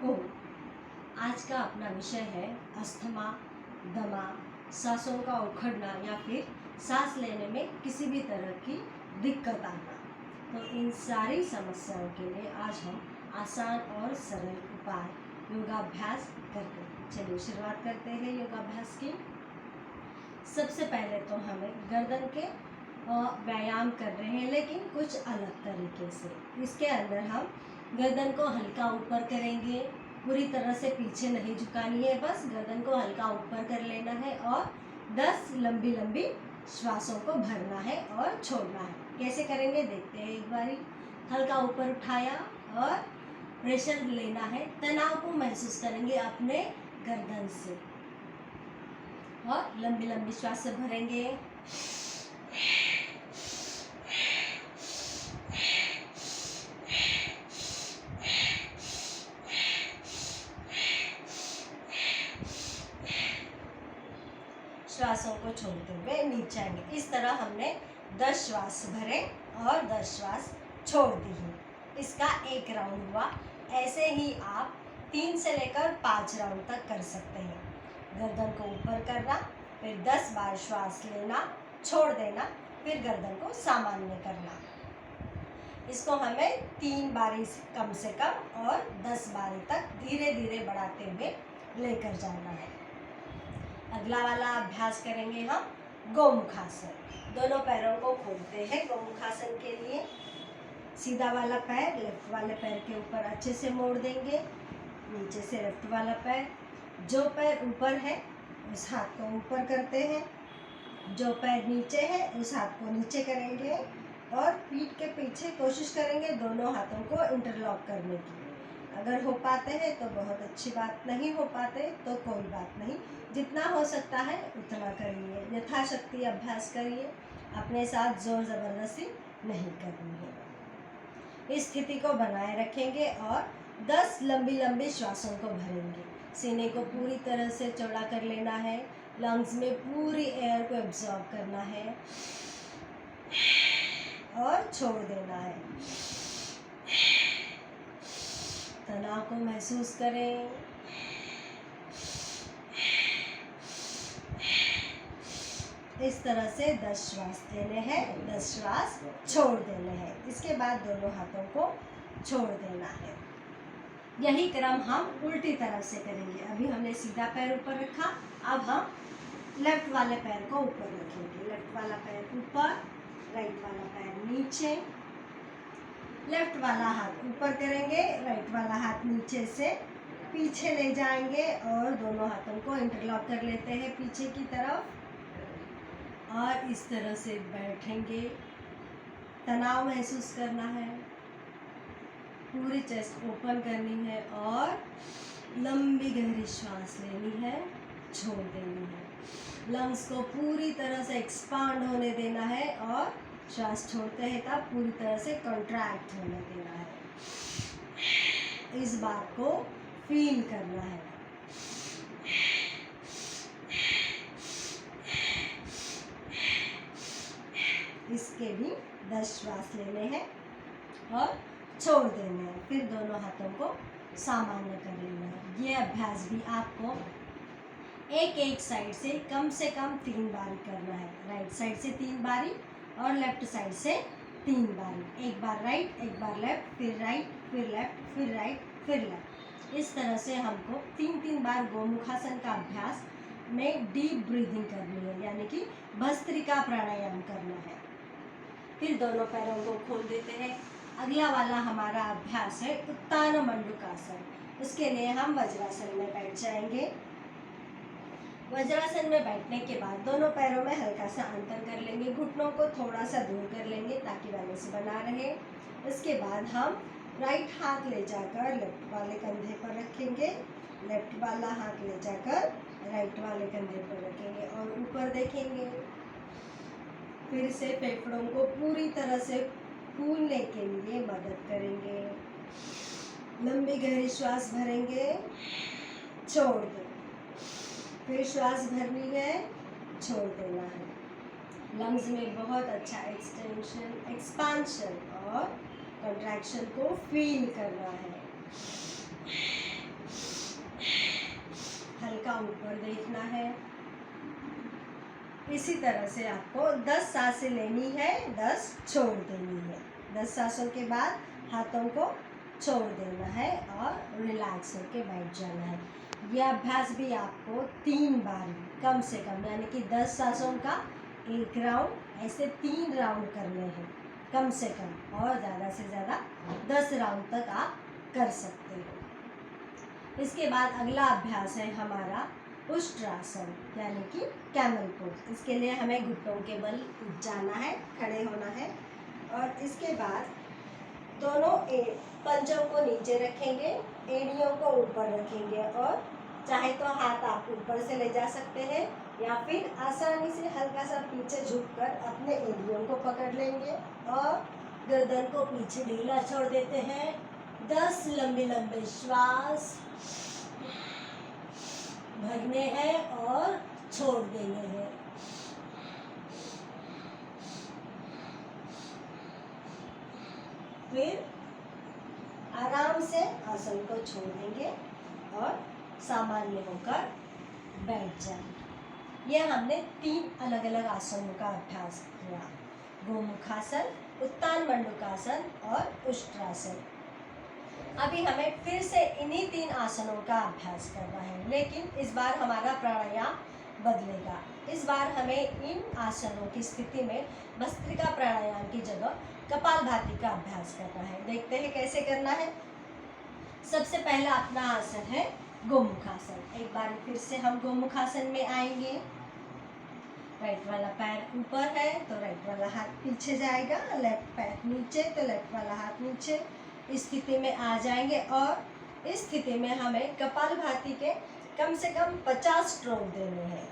ओह, आज का अपना विषय है अस्थमा, दमा, सांसों का उखड़ना या फिर सांस लेने में किसी भी तरह की दिक्कत आना। तो इन सारी समस्याओं के लिए आज हम आसान और सरल उपाय योगाभ्यास करते हैं। चलिए शुरुआत करते हैं योगाभ्यास की। सबसे पहले तो हमें गर्दन के व्यायाम कर रहे हैं, लेकिन कुछ अलग तरीके से। इसके अंदर हम गर्दन को हल्का ऊपर करेंगे, पूरी तरह से पीछे नहीं झुकानी है, बस गर्दन को हल्का ऊपर कर लेना है और 10 लंबी लंबी श्वासों को भरना है और छोड़ना है। कैसे करेंगे देखते हैं एक बारी। हल्का ऊपर उठाया और प्रेशर लेना है, तनाव को महसूस करेंगे अपने गर्दन से और लंबी लंबी श्वास से भरेंगे। श्वासों को छोड़ते हुए नीचे आएंगे। इस तरह हमने 10 श्वास भरे और 10 श्वास छोड़ दी है। इसका एक राउंड हुआ। ऐसे ही आप 3 से लेकर 5 राउंड तक कर सकते हैं। गर्दन को ऊपर करना, फिर 10 बार श्वास लेना, छोड़ देना, फिर गर्दन को सामान्य करना। इसको हमें 3 बारी कम से कम और 10 बारी तक धीरे धीरे बढ़ाते हुए लेकर जाना है। अगला वाला अभ्यास करेंगे हम गोमुखासन। दोनों पैरों को खोलते हैं गोमुखासन के लिए। सीधा वाला पैर लेफ्ट वाले पैर के ऊपर अच्छे से मोड़ देंगे, नीचे से लेफ्ट वाला पैर। जो पैर ऊपर है उस हाथ को ऊपर करते हैं, जो पैर नीचे है उस हाथ को नीचे करेंगे और पीठ के पीछे कोशिश करेंगे दोनों हाथों को इंटरलॉक करने की। अगर हो पाते हैं तो बहुत अच्छी बात, नहीं हो पाते तो कोई बात नहीं। जितना हो सकता है उतना करिए, यथाशक्ति अभ्यास करिए, अपने साथ जोर ज़बरदस्ती नहीं करनी है। इस स्थिति को बनाए रखेंगे और 10 लंबी लंबी श्वासों को भरेंगे। सीने को पूरी तरह से चौड़ा कर लेना है, लंग्स में पूरी एयर को एब्जॉर्ब करना है और छोड़ देना है। तनाव को महसूस करें। इस तरह से 10 श्वास लेने हैं, 10 श्वास छोड़ देने हैं। इसके बाद दोनों हाथों को छोड़ देना है। यही क्रम हम उल्टी तरफ से करेंगे। अभी हमने सीधा पैर ऊपर रखा, अब हम लेफ्ट वाले पैर को ऊपर रखेंगे। लेफ्ट वाला पैर ऊपर, राइट वाला पैर नीचे। लेफ्ट वाला हाथ ऊपर करेंगे, राइट वाला हाथ नीचे से पीछे ले जाएंगे और दोनों हाथों को इंटरलॉक कर लेते हैं पीछे की तरफ और इस तरह से बैठेंगे। तनाव महसूस करना है, पूरी चेस्ट ओपन करनी है और लंबी गहरी श्वास लेनी है, छोड़ देनी है। लंग्स को पूरी तरह से एक्सपांड होने देना है और श्वास छोड़ते हैं तब पूरी तरह से कॉन्ट्रैक्ट होने देना है। इस बात को फील करना है। इसके भी 10 श्वास लेने हैं और छोड़ देने हैं, फिर दोनों हाथों को सामान्य कर लेना है। ये अभ्यास भी आपको एक साइड से कम 3 बारी करना है। राइट साइड से 3 बारी और लेफ्ट साइड से 3 बारी। एक बार राइट, एक बार लेफ्ट, फिर राइट, फिर लेफ्ट, फिर राइट, फिर लेफ्ट। इस तरह से हमको 3-3 बार गोमुखासन का अभ्यास में डीप ब्रीदिंग करनी है, यानी कि भस्त्रिका प्राणायाम करना है। फिर दोनों पैरों को खोल देते हैं। अगला वाला हमारा अभ्यास है उत्तान मंडूकासन। उसके लिए हम वज्रासन में बैठ जाएंगे। वज्रासन में बैठने के बाद दोनों पैरों में हल्का सा अंतर कर लेंगे, घुटनों को थोड़ा सा दूर कर लेंगे ताकि बैलेंस बना रहे। इसके बाद हम राइट हाथ ले जाकर लेफ्ट वाले कंधे पर रखेंगे, लेफ्ट वाला हाथ ले जाकर राइट वाले कंधे पर रखेंगे और ऊपर देखेंगे। फिर से फेफड़ों को पूरी तरह से फूलने के लिए मदद करेंगे। लंबी गहरी श्वास भरेंगे, छोड़ दें, फिर श्वास भरनी है, छोड़ देना है। लंग्स में बहुत अच्छा एक्सटेंशन, एक्सपांशन और कंट्रैक्शन को फील करना है। ऊपर देखना है। इसी तरह से आपको 10 सांसें लेनी है, 10 छोड़ देनी है। 10 सांसों के बाद हाथों को छोड़ देना है और रिलैक्स होकर बैठ जाना है। यह अभ्यास भी आपको 3 बार कम से कम, यानी कि 10 सांसों का 1 राउंड, ऐसे 3 राउंड करने हैं कम से कम, और ज़्यादा से ज़्यादा 10 राउंड तक आप कर सकते हो। इसके बाद अगला अभ्यास है हमारा उष्ट्रासन, यानी कि कैमल पोज। इसके लिए हमें घुटनों के बल उठ जाना है, खड़े होना है, और इसके बाद दोनों पंजों को नीचे रखेंगे, एड़ियों को ऊपर रखेंगे, और चाहे तो हाथ आप ऊपर से ले जा सकते हैं या फिर आसानी से हल्का सा पीछे झुककर अपने एड़ियों को पकड़ लेंगे और गर्दन को पीछे ढीला छोड़ देते हैं। 10 लंबे लंबे श्वास भरने हैं और छोड़ देने हैं। फिर आराम से आसन को छोड़ देंगे और सामान्य होकर बैठ जाएंगे। यह हमने 3 अलग अलग आसनों का अभ्यास किया, गोमुखासन, उत्तान मंडूकासन और उष्ट्रासन। अभी हमें फिर से इन्हीं 3 आसनों का अभ्यास करना है, लेकिन इस बार हमारा प्राणायाम बदलेगा। इस बार हमें इन आसनों की स्थिति में भस्त्रिका प्राणायाम की जगह कपालभाति का अभ्यास करना है। देखते हैं कैसे करना है। सबसे पहला अपना आसन है गोमुखासन। एक बार फिर से हम गोमुखासन में आएंगे। राइट वाला पैर ऊपर है तो राइट वाला हाथ पीछे जाएगा, लेफ्ट पैर नीचे तो लेफ्ट वाला हाथ नीचे। इस स्थिति में आ जाएंगे और इस स्थिति में हमें कपालभाति के कम से कम 50 स्ट्रोक देने हैं।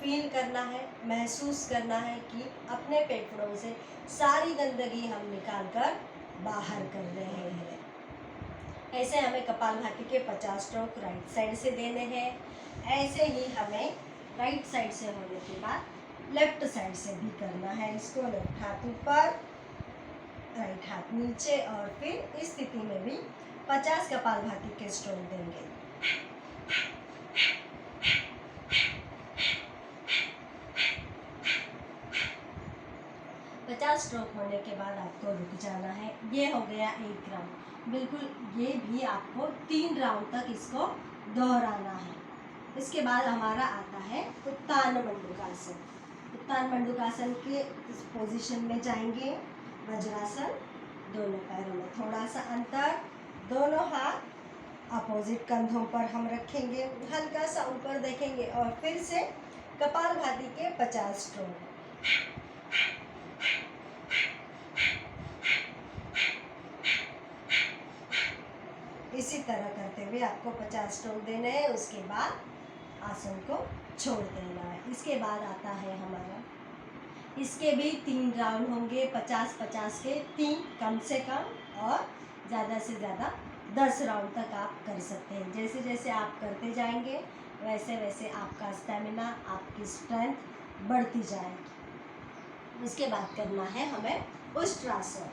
फील करना है, महसूस करना है कि अपने फेफड़ों से सारी गंदगी हम निकाल कर बाहर कर रहे हैं। ऐसे हमें कपालभाति के 50 स्ट्रोक राइट साइड से देने हैं। ऐसे ही हमें राइट साइड से होने के बाद लेफ्ट साइड से भी करना है। इसको लेफ्ट हाथ ऊपर, राइट हाथ नीचे, और फिर इस स्थिति में भी 50 कपालभाति के स्ट्रोक देंगे। स्ट्रोक होने के बाद आपको रुक जाना है। ये हो गया 1 राउंड। बिल्कुल ये भी आपको 3 राउंड तक इसको दोहराना है। इसके बाद हमारा आता है उत्तान मंडूकासन। उत्तान मंडूकासन के इस पोजीशन में जाएंगे, वज्रासन, दोनों पैरों में थोड़ा सा अंतर, दोनों हाथ अपोजिट कंधों पर हम रखेंगे, हल्का सा ऊपर देखेंगे और फिर से कपालभाति के 50 स्ट्रोक। इसी तरह करते हुए आपको 50 स्ट्रोक देने हैं। उसके बाद आसन को छोड़ देना है। इसके बाद आता है हमारा, इसके भी 3 राउंड होंगे, 50-50 के 3 कम से कम, और ज़्यादा से ज़्यादा 10 राउंड तक आप कर सकते हैं। जैसे जैसे आप करते जाएंगे वैसे वैसे आपका स्टेमिना, आपकी स्ट्रेंथ बढ़ती जाएगी। इसके बाद करना है हमें उष्ट्रासन।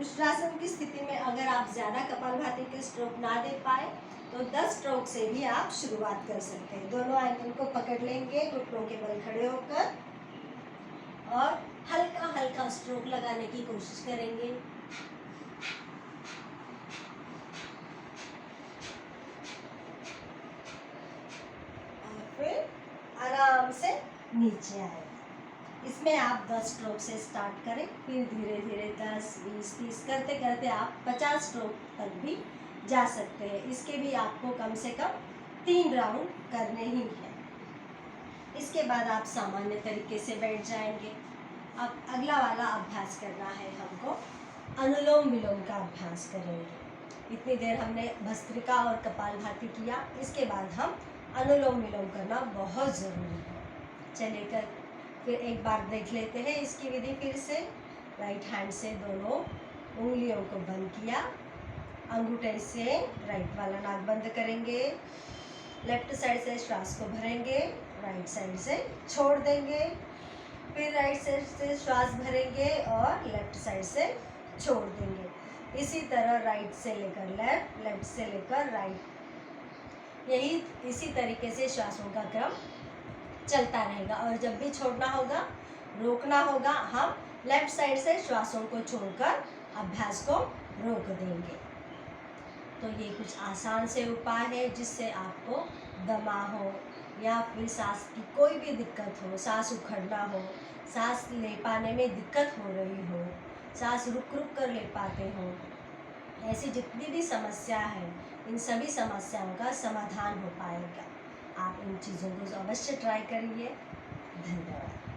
उष्ट्रासन की स्थिति में अगर आप ज़्यादा कपालभाति के स्ट्रोक ना दे पाए तो 10 स्ट्रोक से भी आप शुरुआत कर सकते हैं। दोनों एंकल को पकड़ लेंगे, घुटनों के बल खड़े होकर, और हल्का हल्का स्ट्रोक लगाने की कोशिश करेंगे। और फिर आराम से नीचे आए। इसमें आप 10 स्ट्रोक से स्टार्ट करें, फिर धीरे धीरे 10, 20, 30 करते करते आप 50 स्ट्रोक तक भी जा सकते हैं। इसके भी आपको कम से कम 3 राउंड करने ही हैं। इसके बाद आप सामान्य तरीके से बैठ जाएंगे। अब अगला वाला अभ्यास करना है हमको, अनुलोम विलोम का अभ्यास करेंगे। इतनी देर हमने भस्त्रिका और कपालभाति किया, इसके बाद हम अनुलोम विलोम करना बहुत ज़रूरी है। चलिए फिर एक बार देख लेते हैं इसकी विधि फिर से। राइट हैंड से दोनों उंगलियों को बंद किया, अंगूठे से राइट वाला नाक बंद करेंगे, लेफ्ट साइड से श्वास को भरेंगे, राइट साइड से छोड़ देंगे, फिर राइट साइड से श्वास भरेंगे और लेफ्ट साइड से छोड़ देंगे। इसी तरह राइट से लेकर लेफ्ट, लेफ्ट से लेकर राइट, यही इसी तरीके से श्वासों का क्रम चलता रहेगा। और जब भी छोड़ना होगा, रोकना होगा, हम लेफ्ट साइड से श्वासों को छोड़कर अभ्यास को रोक देंगे। तो ये कुछ आसान से उपाय है जिससे आपको दमा हो या फिर सांस की कोई भी दिक्कत हो, सांस उखड़ना हो, सांस ले पाने में दिक्कत हो रही हो, सांस रुक रुक कर ले पाते हो, ऐसी जितनी भी समस्या है, इन सभी समस्याओं का समाधान हो पाएगा। आप इन चीज़ों को अवश्य ट्राई करिए। धन्यवाद।